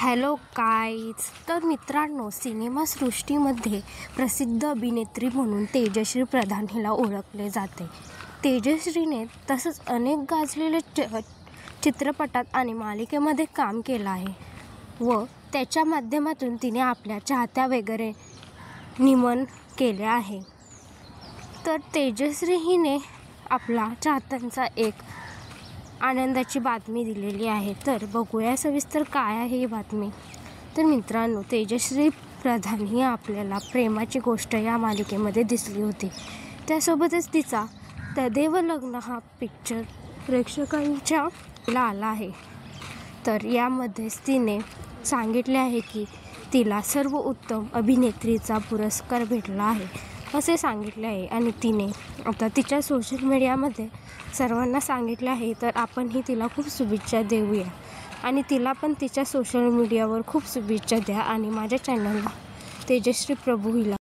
Hello guys. तर मित्रांनो, सिनेमासृष्टीमध्ये प्रसिद्ध अभिनेत्री म्हणून तेजश्री प्रधान हिला ओळखले जाते. तेजश्रीने तसंच अनेक गाजलेल्या चित्रपटात आणि मालिकेमध्ये काम केलं आहे व त्याच्या माध्यमातून तिने आपल्या चाहत्या वगैरे निमन केले आहे. तर तेजश्री हिने आपला चाहत्यांचा एक आनंदाची बातमी दिलेली आहे. तर बघूया सविस्तर काय आहे ही बातमी. तर मित्रांनो, तेजश्री प्रधान ही आपल्याला प्रेमाची गोष्ट या मालिकेमध्ये दिसली होती. त्यासोबतच तिचा तदेव लग्न हा पिक्चर प्रेक्षकांच्या आला आहे. तर यामध्येच तिने सांगितले आहे की तिला सर्वोत्तम अभिनेत्रीचा पुरस्कार भेटला आहे असे सांगितले आहे. आणि तिने आता तिच्या सोशल मीडियामध्ये सर्वांना सांगितले आहे. तर आपणही तिला खूप शुभेच्छा देऊया आणि तिला पण तिच्या सोशल मीडियावर खूप शुभेच्छा द्या. आणि माझ्या चॅनलला तेजश्री प्रभू हिला